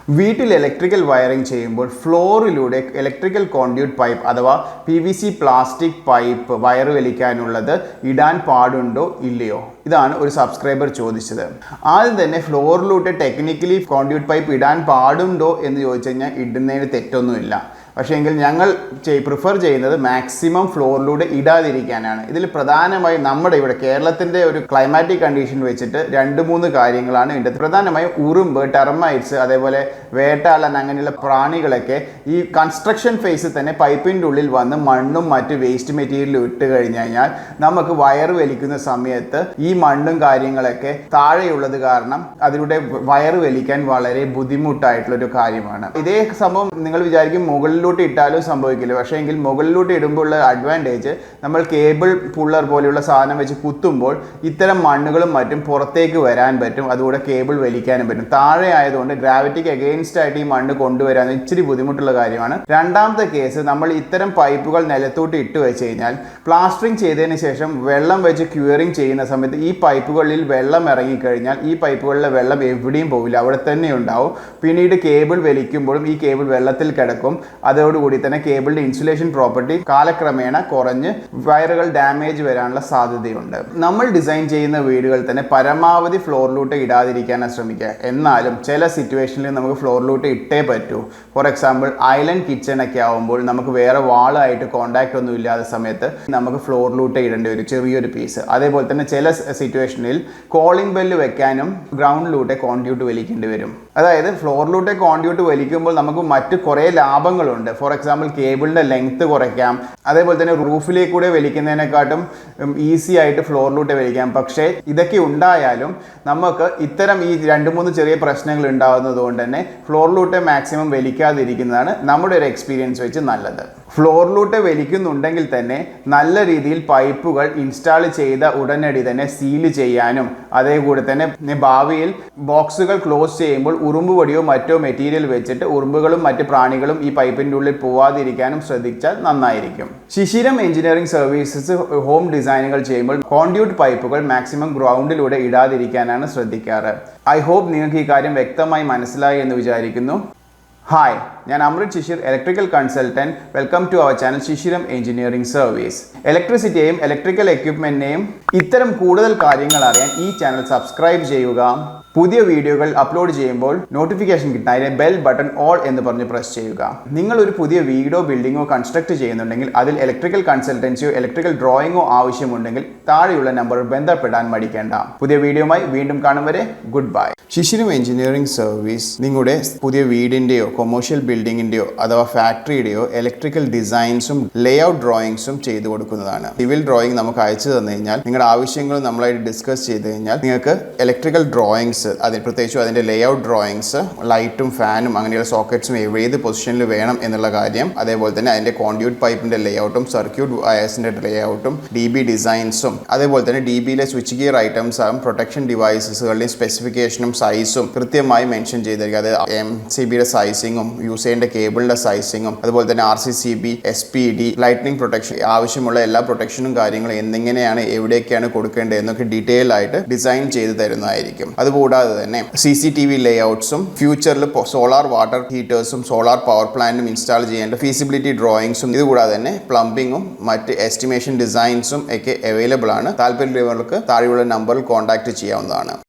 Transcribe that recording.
വീട്ടിൽ electrical wiring ചെയ്യുമ്പോൾ ഫ്ലോറിലൂടെ electrical conduit pipe അഥവാ PVC പ്ലാസ്റ്റിക് പൈപ്പ് വയർ വലിക്കാനുള്ളത് ഇടാൻ പാടുണ്ടോ ഇല്ലയോ? ഇതാണ് ഒരു സബ്സ്ക്രൈബർ ചോദിച്ചത്. ആദ്യം തന്നെ ഫ്ലോറിലൂടെ ടെക്നിക്കലി കോൺഡ്യൂട്ട് പൈപ്പ് ഇടാൻ പാടുണ്ടോ എന്ന് ചോദിച്ചു കഴിഞ്ഞാൽ ഇടുന്നതിന് തെറ്റൊന്നുമില്ല. പക്ഷേ എങ്കിൽ ഞങ്ങൾ പ്രിഫർ ചെയ്യുന്നത് മാക്സിമം ഫ്ലോറിലൂടെ ഇടാതിരിക്കാനാണ്. ഇതിൽ പ്രധാനമായും നമ്മുടെ ഇവിടെ കേരളത്തിൻ്റെ ഒരു ക്ലൈമാറ്റിക് കണ്ടീഷൻ വെച്ചിട്ട് 2-3 കാര്യങ്ങളാണ് ഇതിൻ്റെ. പ്രധാനമായും ഉറുമ്പ്, ടെർമൈറ്റ്സ്, അതേപോലെ വേട്ടാളൻ അങ്ങനെയുള്ള പ്രാണികളൊക്കെ ഈ കൺസ്ട്രക്ഷൻ ഫേസിൽ തന്നെ പൈപ്പിൻ്റെ ഉള്ളിൽ വന്ന് മണ്ണും മറ്റ് വേസ്റ്റ് മെറ്റീരിയലും ഇട്ട് കഴിഞ്ഞ് കഴിഞ്ഞാൽ നമുക്ക് വയർ വലിക്കുന്ന സമയത്ത് ഈ മണ്ണും കാര്യങ്ങളൊക്കെ താഴെയുള്ളത് കാരണം അതിലൂടെ വയർ വലിക്കാൻ വളരെ ബുദ്ധിമുട്ടായിട്ടുള്ളൊരു കാര്യമാണ്. ഇതേ സംഭവം നിങ്ങൾ വിചാരിക്കും മുകളിലോട്ട് ഇട്ടാലും സംഭവിക്കില്ല. പക്ഷേ എങ്കിൽ മുകളിലോട്ട് ഇടുമ്പോൾ ഉള്ള അഡ്വാൻറ്റേജ്, നമ്മൾ കേബിൾ പുള്ളർ പോലെയുള്ള സാധനം വെച്ച് കുത്തുമ്പോൾ ഇത്തരം മണ്ണുകളും മറ്റും പുറത്തേക്ക് വരാൻ പറ്റും. അതുകൂടെ കേബിൾ വലിക്കാനും പറ്റും. താഴെ ആയതുകൊണ്ട് ഗ്രാവിറ്റിക്ക് അഗെയിൻസ്റ്റ് ആയിട്ട് ഈ മണ്ണ് കൊണ്ടുവരാൻ ഇച്ചിരി ബുദ്ധിമുട്ടുള്ള കാര്യമാണ്. രണ്ടാമത്തെ കേസ്, നമ്മൾ ഇത്തരം പൈപ്പുകൾ നിലത്തോട്ട് ഇട്ട് വെച്ച് കഴിഞ്ഞാൽ പ്ലാസ്റ്ററിങ് ചെയ്തതിന് ശേഷം വെള്ളം വെച്ച് ക്യൂറിങ് ചെയ്യുന്ന സമയത്ത് ഈ പൈപ്പുകളിൽ വെള്ളം ഇറങ്ങിക്കഴിഞ്ഞാൽ ഈ പൈപ്പുകളിലെ വെള്ളം എവിടെയും പോവില്ല, അവിടെ തന്നെ ഉണ്ടാവും. പിന്നീട് കേബിൾ വലിക്കുമ്പോഴും ഈ കേബിൾ വെള്ളത്തിൽ കിടക്കും. അതോടുകൂടി തന്നെ കേബിളിൻ്റെ ഇൻസുലേഷൻ പ്രോപ്പർട്ടി കാലക്രമേണ കുറഞ്ഞ് വയറുകൾ ഡാമേജ് വരാനുള്ള സാധ്യതയുണ്ട്. നമ്മൾ ഡിസൈൻ ചെയ്യുന്ന വീടുകൾ തന്നെ പരമാവധി ഫ്ലോറിലൂട്ട് ഇടാതിരിക്കാനാണ് ശ്രമിക്കുക. എന്നാലും ചില സിറ്റുവേഷനിൽ നമുക്ക് ഫ്ലോറിലൂട്ട് ഇട്ടേ പറ്റൂ. ഫോർ എക്സാമ്പിൾ ഐലൻഡ് കിച്ചൺ ഒക്കെ ആവുമ്പോൾ നമുക്ക് വേറെ വാളായിട്ട് കോണ്ടാക്ട് ഒന്നും ഇല്ലാത്ത സമയത്ത് നമുക്ക് ഫ്ലോറിലൂട്ട് ഇടേണ്ടി വരും, ചെറിയൊരു പീസ്. അതേപോലെ തന്നെ ചില സിറ്റുവേഷനിൽ കോളിംഗ് ബെല്ല് വെക്കാനും ഗ്രൗണ്ടിലൂടെ കോൺഡ്യൂട്ട് വലിക്കേണ്ടി വരും. അതായത് ഫ്ലോറിലൂടെ കോൺഡ്യൂട്ട് വലിക്കുമ്പോൾ നമുക്ക് മറ്റ് കുറേ ലാഭങ്ങളുണ്ട്. ഫോർ എക്സാമ്പിൾ കേബിളിൻ്റെ ലെങ്ത്ത് കുറയ്ക്കാം. അതേപോലെ തന്നെ റൂഫിലേക്കൂടെ വലിക്കുന്നതിനെക്കാട്ടും ഈസി ആയിട്ട് ഫ്ലോറിലൂടെ വലിക്കാം. പക്ഷേ ഇതൊക്കെ ഉണ്ടായാലും നമുക്ക് ഇത്തരം ഈ 2-3 ചെറിയ പ്രശ്നങ്ങൾ ഉണ്ടാകുന്നത് കൊണ്ട് തന്നെ ഫ്ലോറിലൂടെ മാക്സിമം വലിക്കാതിരിക്കുന്നതാണ് നമ്മുടെ ഒരു എക്സ്പീരിയൻസ് വെച്ച് നല്ലത്. ഫ്ലോറിലൂടെ വലിക്കുന്നുണ്ടെങ്കിൽ തന്നെ നല്ല രീതിയിൽ പൈപ്പുകൾ ഇൻസ്റ്റാൾ ചെയ്ത ഉടനടി തന്നെ സീല് ചെയ്യാനും അതേകൂടെ തന്നെ ഭാവിയിൽ ബോക്സുകൾ ക്ലോസ് ചെയ്യുമ്പോൾ ഉറുമ്പ് പൊടിയോ മറ്റോ മെറ്റീരിയൽ വെച്ചിട്ട് ഉറുമ്പുകളും മറ്റ് പ്രാണികളും ഈ പൈപ്പിൻ്റെ ഉള്ളിൽ പോവാതിരിക്കാനും ശ്രദ്ധിച്ചാൽ നന്നായിരിക്കും. ശിശിരം എഞ്ചിനീയറിംഗ് സർവീസസ് ഹോം ഡിസൈനുകൾ ചെയ്യുമ്പോൾ കോൺഡ്യൂട്ട് പൈപ്പുകൾ മാക്സിമം ഗ്രൗണ്ടിലൂടെ ഇടാതിരിക്കാനാണ് ശ്രദ്ധിക്കാറ്. ഐ ഹോപ്പ് നിങ്ങൾക്ക് ഈ കാര്യം വ്യക്തമായി മനസ്സിലായി എന്ന് വിചാരിക്കുന്നു. ഹായ്, ഞാൻ Amrit Shishir, electrical consultant. Welcome to our channel Shishiram engineering service. ഇലക്ട്രിസിറ്റിയെയും ഇലക്ട്രിക്കൽ എക്യുപ്മെൻറ്റിനെയും ഇത്തരം കൂടുതൽ കാര്യങ്ങൾ അറിയാൻ ഈ ചാനൽ സബ്സ്ക്രൈബ് ചെയ്യുക. പുതിയ വീഡിയോകൾ അപ്ലോഡ് ചെയ്യുമ്പോൾ നോട്ടിഫിക്കേഷൻ കിട്ടാൻ ബെൽ ബട്ടൺ ഓൾ എന്ന് പറഞ്ഞ് പ്രസ് ചെയ്യുക. നിങ്ങൾ ഒരു പുതിയ വീടോ ബിൽഡിങ്ങോ കൺസ്ട്രക്ട് ചെയ്യുന്നുണ്ടെങ്കിൽ അതിൽ ഇലക്ട്രിക്കൽ കൺസൾട്ടൻസിയോ ഇലക്ട്രിക്കൽ ഡ്രോയിങ്ങോ ആവശ്യമുണ്ടെങ്കിൽ താഴെയുള്ള നമ്പറിൽ ബന്ധപ്പെടാൻ മടിക്കേണ്ട. പുതിയ വീഡിയോയുമായി വീണ്ടും കാണും വരെ ഗുഡ് ബൈ. ശിശിരം എഞ്ചിനീയറിംഗ് സർവീസ് നിങ്ങളുടെ പുതിയ വീടിൻ്റെയോ കൊമേഴ്ഷ്യൽ ബിൽഡിങ്ങിൻ്റെയോ അഥവാ ഫാക്ടറിയുടെയോ ഇലക്ട്രിക്കൽ ഡിസൈൻസും ലേഔട്ട് ഡ്രോയിങ്സും ചെയ്തു കൊടുക്കുന്നതാണ്. സിവിൽ ഡ്രോയിങ് നമുക്ക് അയച്ചു തന്നു കഴിഞ്ഞാൽ നിങ്ങളുടെ ആവശ്യങ്ങൾ നമ്മളായിട്ട് ഡിസ്കസ് ചെയ്ത് കഴിഞ്ഞാൽ നിങ്ങൾക്ക് ഇലക്ട്രിക്കൽ ഡ്രോയിങ്സ്, അതിന് പ്രത്യേകിച്ചും അതിൻ്റെ ലേഔട്ട് ഡ്രോയിങ്സ്, ലൈറ്റും ഫാനും അങ്ങനെയുള്ള സോക്കറ്റ്സും ഏത് പൊസിഷനിൽ വേണം എന്നുള്ള കാര്യം, അതേപോലെ തന്നെ അതിൻ്റെ കോൺഡ്യൂട്ട് പൈപ്പിൻ്റെ ലേഔട്ടും സർക്യൂട്ട് വയേഴ്സിൻ്റെ ലേഔട്ടും DB ഡിസൈൻസും, അതേപോലെ തന്നെ DBയിലെ സ്വിച്ച് ഗിയർ ഐറ്റംസും പ്രൊട്ടക്ഷൻ ഡിവൈസസുകളുടെയും സ്പെസിഫിക്കേഷനും സൈസും കൃത്യമായി മെൻഷൻ ചെയ്തിരിക്കുക. അതായത് MCBയുടെ സൈസിങ്ങും യൂസ് ചെയ്യേണ്ട കേബിളിൻ്റെ സൈസിങ്ങും അതുപോലെ തന്നെ RCCB, SPD, ലൈറ്റ്നിങ് പ്രൊട്ടക്ഷൻ ആവശ്യമുള്ള എല്ലാ പ്രൊട്ടക്ഷനും കാര്യങ്ങളും എന്തെങ്ങനെയാണ് എവിടെയൊക്കെയാണ് കൊടുക്കേണ്ടത് എന്നൊക്കെ ഡീറ്റെയിൽ ആയിട്ട് ഡിസൈൻ ചെയ്ത് തരുന്നതായിരിക്കും. അതുകൂടാതെ തന്നെ CCTV ലേഔട്ട്സും ഫ്യൂച്ചറിൽ സോളാർ വാട്ടർ ഹീറ്റേഴ്സും സോളാർ പവർ പ്ലാന്റും ഇൻസ്റ്റാൾ ചെയ്യേണ്ട ഫീസിബിലിറ്റി ഡ്രോയിങ്സും ഇതുകൂടാതെ തന്നെ പ്ലംബിങ്ങും മറ്റ് എസ്റ്റിമേഷൻ ഡിസൈൻസും ഒക്കെ അവൈലബിൾ ആണ്. താല്പര്യമുള്ളവർക്ക് താഴെയുള്ള നമ്പറിൽ കോൺടാക്ട് ചെയ്യാവുന്നതാണ്.